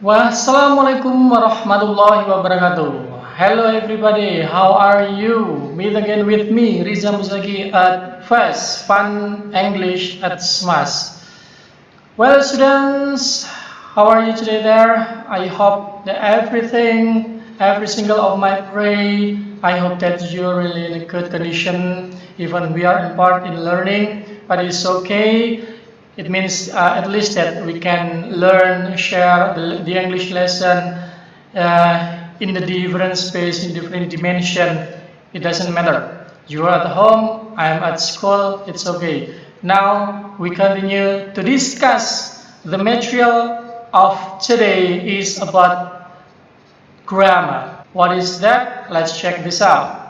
Wassalamualaikum warahmatullahi wabarakatuh. Hello everybody, how are you? Meet again with me, Riza Musagi at FES'T, Fun English at SMAS. Well students, how are you today there? I hope that every single of my pray, I hope that you're really in a good condition, even we are in part in learning, but it's okay. It means at least that we can learn, share the English lesson in the different space, in different dimension. It doesn't matter. You are at home, I am at school, it's okay. Now we continue to discuss the material of today is about grammar. What is that? Let's check this out.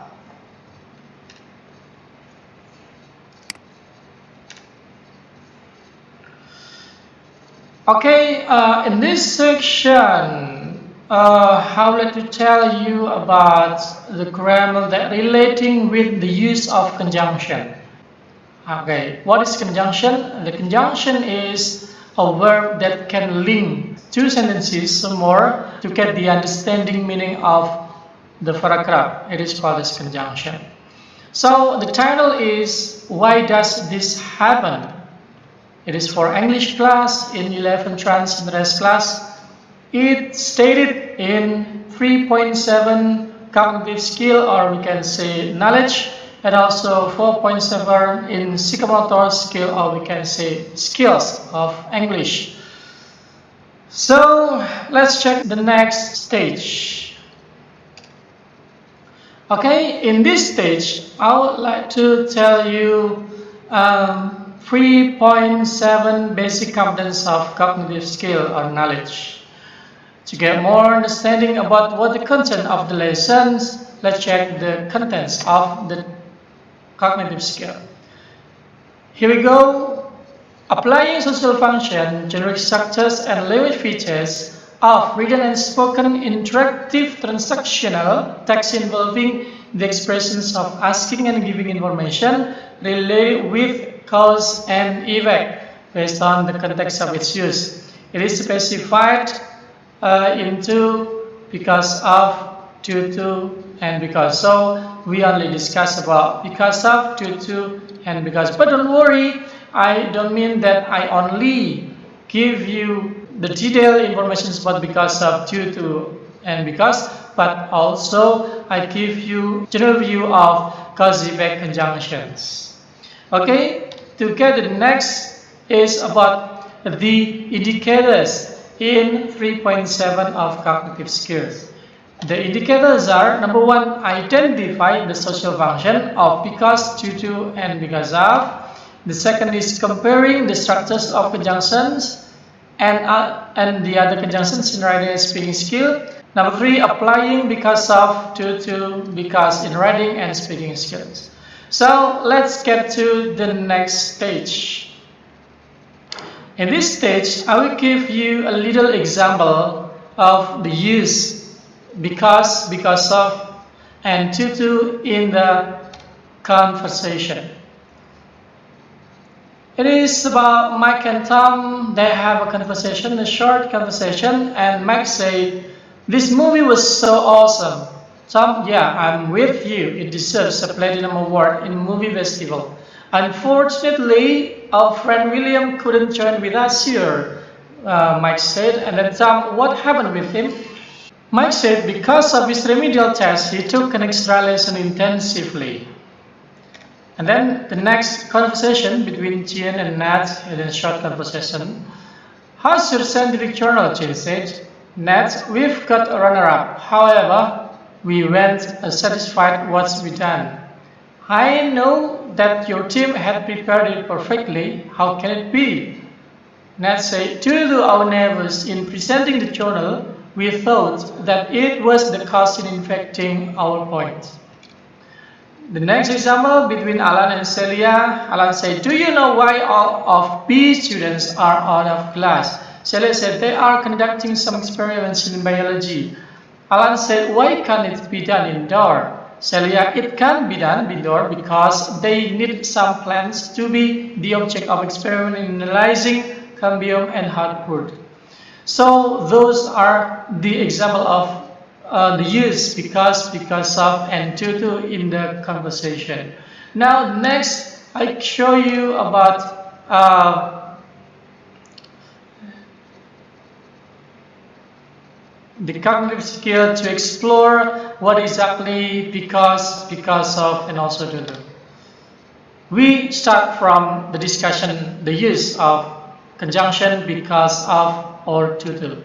Okay, in this section, I would like to tell you about the grammar that relating with the use of conjunction. Okay, what is conjunction? The conjunction is a verb that can link two sentences or more to get the understanding meaning of the paragraph. It is called as conjunction. So the title is Why Does This Happen? It is for English class in 11 Trans Interest class. It stated in 3.7 cognitive skill, or we can say knowledge, and also 4.7 in psychomotor skill, or we can say skills of English. So let's check the next stage. Okay, in this stage, I would like to tell you 3.7 basic competence of cognitive skill or knowledge. To get more understanding about what the content of the lessons, let's check the contents of the cognitive skill. Here we go. Applying social function, generic structures and language features of written and spoken interactive transactional text involving the expressions of asking and giving information relate with cause and effect based on the context of its use. It is specified into because of, due to, and because. So we only discuss about because of, due to, and because. But don't worry, I don't mean that I only give you the detailed information about because of, due to, and because, but also I give you general view of cause-effect conjunctions. Okay, to get the next is about the indicators in 3.7 of cognitive skills. The indicators are, number one, identify the social function of because, due to, and because of. The second is comparing the structures of conjunctions and the other conjunctions in writing and speaking skill. Number three, applying because of, due to, because in writing and speaking skills. So let's get to the next stage. In this stage, I will give you a little example of the use because of, and due to in the conversation. It is about Mike and Tom. They have a conversation, a short conversation, and Mike said, "This movie was so awesome." Tom, yeah, I'm with you. It deserves a platinum award in movie festival. Unfortunately, our friend William couldn't join with us here, Mike said. And then Tom, what happened with him? Mike said because of his remedial test, he took an extra lesson intensively. And then the next conversation between Jian and Nat, in a short conversation. How's your scientific journal, Jian said. Nat, we've got a runner-up. However, we weren't satisfied what's we done. I know that your team had prepared it perfectly. How can it be? Nat said, due to our nervous in presenting the journal, we thought that it was the cause in infecting our point. The next example between Alan and Celia. Alan said, do you know why all of B students are out of class? Celia said, they are conducting some experiments in biology. Alan said, why can't it be done indoor? Celia, it can be done indoor because they need some plants to be the object of experiment in analyzing cambium and hardwood. So those are the example of the use because of, and to in the conversation. Now next, I show you about the cognitive skill to explore what exactly because of, and also due to. We start from the discussion, the use of conjunction, because of, or due to.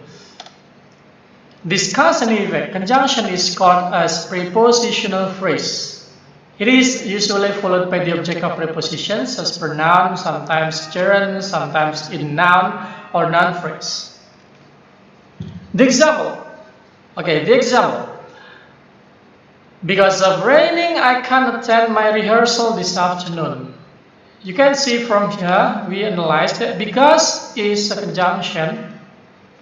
This cause and effect conjunction is called as prepositional phrase. It is usually followed by the object of prepositions as per noun, sometimes gerund, sometimes in noun or noun phrase. The example. Okay, the example. Because of raining, I can't attend my rehearsal this afternoon. You can see from here, we analyzed that because is a conjunction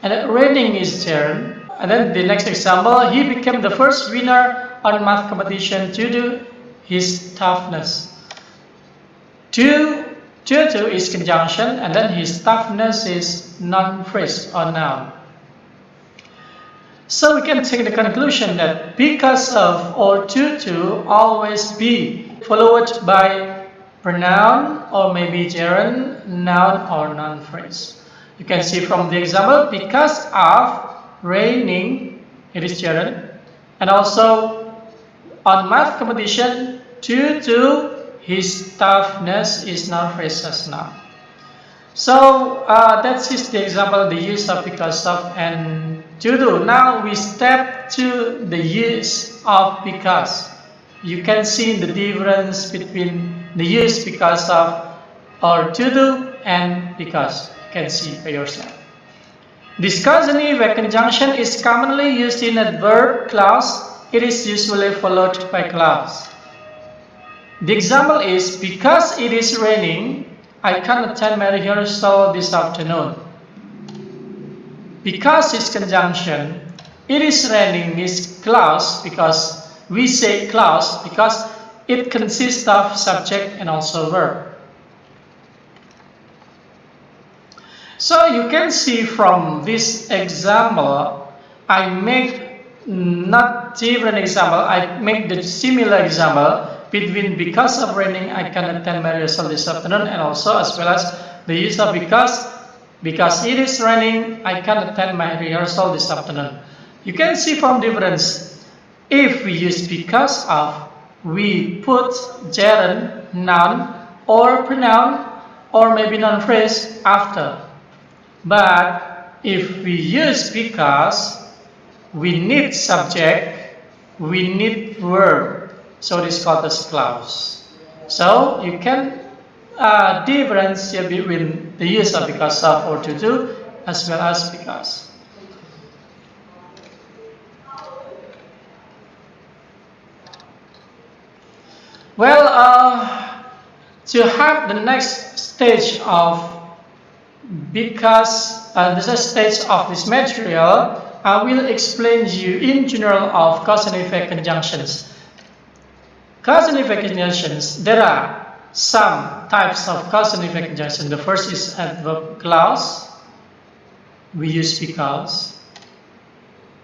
and raining is gerund. And then the next example, he became the first winner on math competition due to his toughness. Due to is conjunction, and then his toughness is noun phrase or noun. So we can take the conclusion that because of or due to always be followed by pronoun or maybe gerund, noun or noun phrase. You can see from the example, because of raining, it is gerund, and also on math competition, due to his toughness is noun phrase as noun. So that's just the example, the use of because of and due to. Now we step to the use of because. You can see the difference between the use because of or due to and because. You can see by yourself. This cause and effect conjunction is commonly used in adverb clause. It is usually followed by clause. The example is, because it is raining, I can't attend my rehearsal this afternoon. Because is conjunction, it is raining is clause, because we say clause because it consists of subject and also verb. So you can see from this example, I make not different example, I make the similar example between because of raining, I can attend my rehearsal this afternoon, and also as well as the use of because it is raining, I can attend my rehearsal this afternoon. You can see from difference. If we use because of, we put gerund, noun, or pronoun, or maybe noun phrase after. But if we use because, we need subject, we need verb. So this is called as clause. So you can differentiate between the use of because of or due to as well as because. Well, to have the next stage of because this is stage of this material, I will explain to you in general of cause and effect conjunctions. Cause and effect conjunctions, there are some types of cause and effect conjunction. The first is adverb clause. We use because,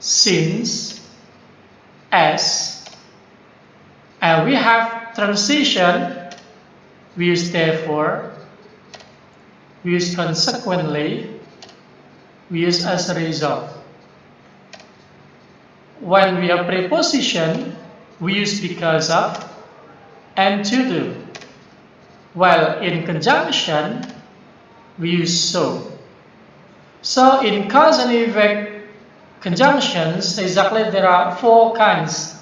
since, as, and we have transition. We use therefore. We use consequently. We use as a result. When we have preposition, we use because of and to do. While in conjunction, we use so. So in cause and effect conjunctions, exactly there are four types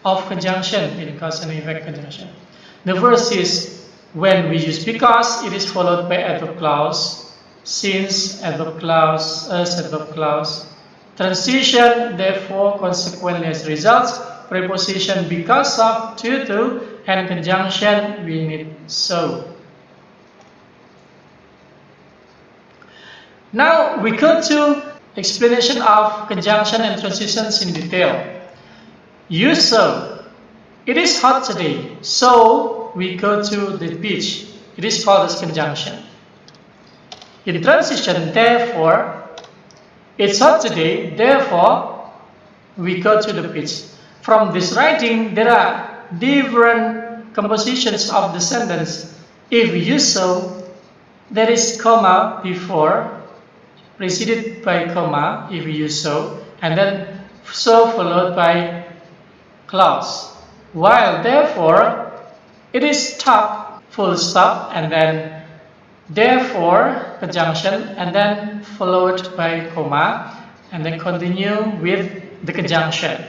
of conjunction in cause and effect conjunction. The first is when we use because, it is followed by adverb clause, since adverb clause, as adverb clause, transition, therefore, consequently as results, preposition because of, due to, and conjunction we need so. Now we go to explanation of conjunction and transitions in detail. Use so. It is hot today, so we go to the beach. It is called as conjunction. In transition, therefore, it's hot today, therefore, we go to the pitch. From this writing, there are different compositions of the sentence. If you saw, there is comma before, preceded by comma, if you saw, and then so followed by clause. While therefore, it is stop, full stop, and then therefore, conjunction, and then followed by comma, and then continue with the conjunction.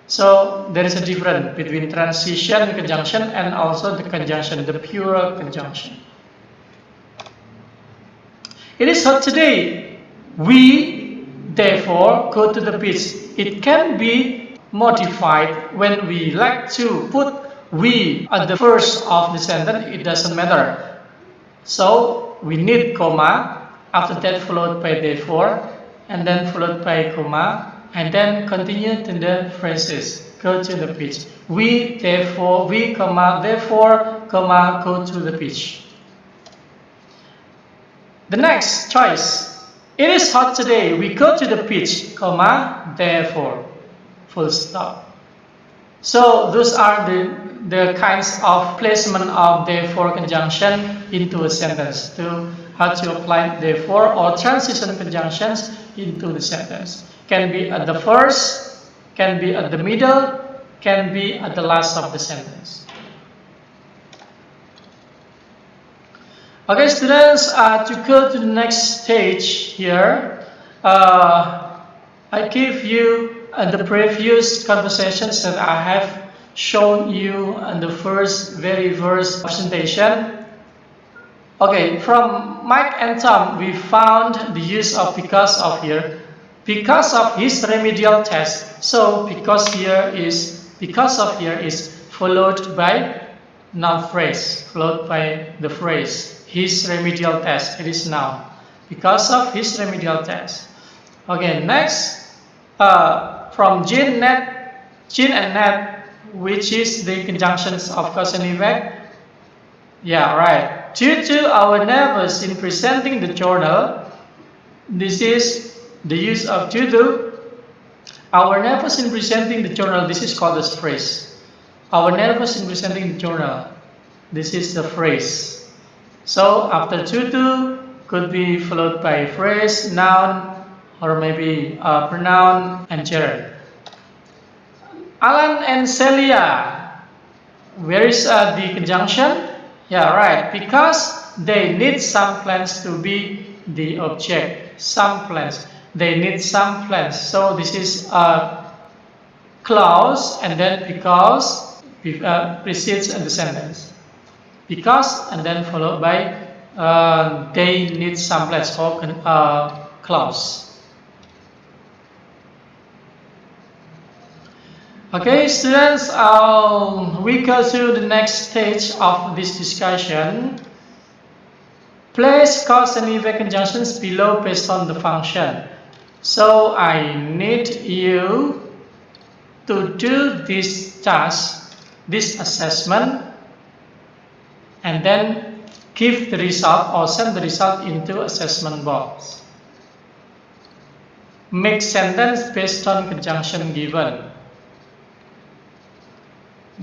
So there is a difference between transition conjunction and also the conjunction, the pure conjunction. It is hot today. We therefore go to the beach. It can be modified when we like to put we at the first of the sentence. It doesn't matter. So we need comma, after that followed by therefore, and then followed by comma, and then continue to the phrases. Go to the beach. We therefore, we comma, therefore, comma, go to the beach. The next choice. It is hot today. We go to the beach, comma, therefore, full stop. So those are the kinds of placement of therefore conjunction into a sentence, to how to apply therefore or transition conjunctions into the sentence. Can be at the first, can be at the middle, can be at the last of the sentence. Okay, students, to go to the next stage here, I give you the previous conversations that I have shown you in the very first presentation. Okay, from Mike and Tom, we found the use of because of here. Because of his remedial test. So because of here is followed by noun phrase, followed by the phrase. His remedial test. It is noun. Because of his remedial test. Okay, next from Jean and Nat, which is the conjunctions of cause and effect. Yeah, right. Due to our nervous in presenting the journal, this is the use of due to. Our nervous in presenting the journal, this is called as phrase. Our nervous in presenting the journal, this is the phrase. So after to could be followed by phrase, noun, or maybe pronoun and gerund. Alan and Celia, where is the conjunction? Yeah, right. Because they need some plants to be the object. Some plants. They need some plants. So this is a clause, and then because precedes the sentence. Because and then followed by they need some plants, or clause. Okay, students, we go to the next stage of this discussion. Place cause and effect conjunctions below based on the function. So I need you to do this task, this assessment, and then give the result or send the result into assessment box. Make sentence based on conjunction given.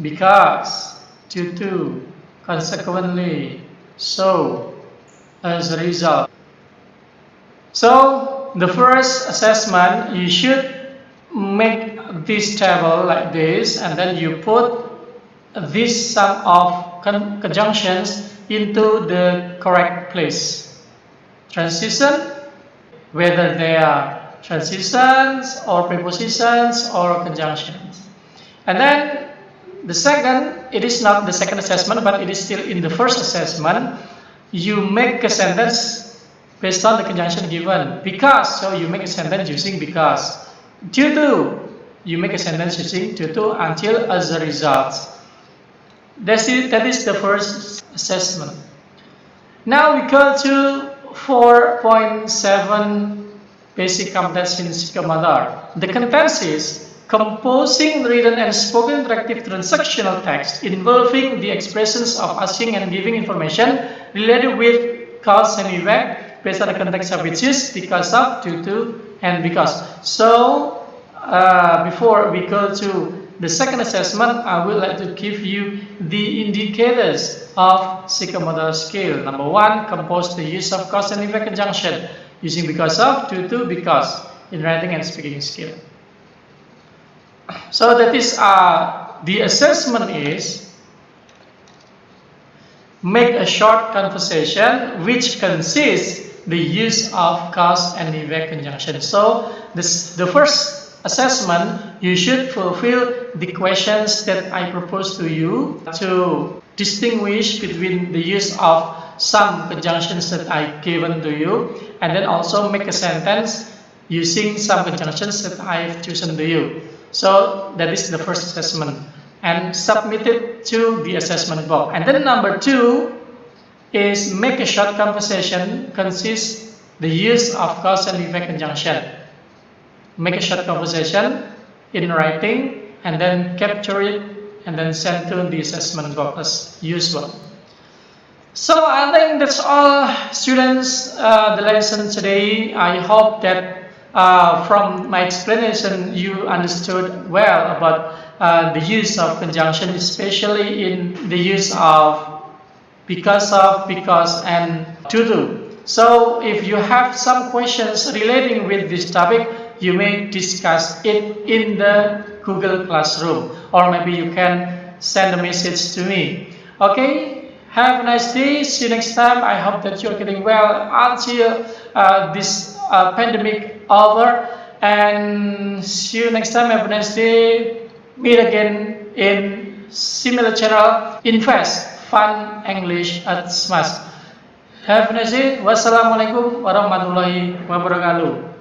Because, due to, consequently, so, as a result. So, the first assessment, you should make this table like this, and then you put this sum of conjunctions into the correct place. Transition, whether they are transitions or prepositions or conjunctions. And then the second, it is not the second assessment, but it is still in the first assessment. You make a sentence based on the conjunction given. Because, so you make a sentence using because. Due to, you make a sentence using due to until as a result. That is the first assessment. Now we go to 4.7 basic competence in psychomotor. The contents is composing written and spoken interactive transactional text involving the expressions of asking and giving information related with cause and effect based on the context of which is, because of, due to, and because. So before we go to the second assessment, I would like to give you the indicators of psychomotor skill. Number one, compose the use of cause and effect conjunction using because of, due to, because in writing and speaking skill. So that is the assessment is make a short conversation which consists the use of cause and effect conjunction. So the first assessment, you should fulfill the questions that I propose to you to distinguish between the use of some conjunctions that I given to you, and then also make a sentence using some conjunctions that I have chosen to you. So that is the first assessment, and submit it to the assessment box. And then number two is make a short conversation consists the use of cause and effect conjunction. Make a short conversation in writing and then capture it and then send to the assessment box as usual. So I think that's all, students, the lesson today. I hope that from my explanation you understood well about the use of conjunction, especially in the use of, because of, because, and due to. So if you have some questions relating with this topic, you may discuss it in the Google Classroom, or maybe you can send a message to me. Okay, have a nice day. See you next time. I hope that you're getting well until this pandemic over, and see you next time. Have a nice day. Meet again in similar channel in FES'T, Fun English at Smash. Have a nice day. Wassalamualaikum warahmatullahi wabarakatuh.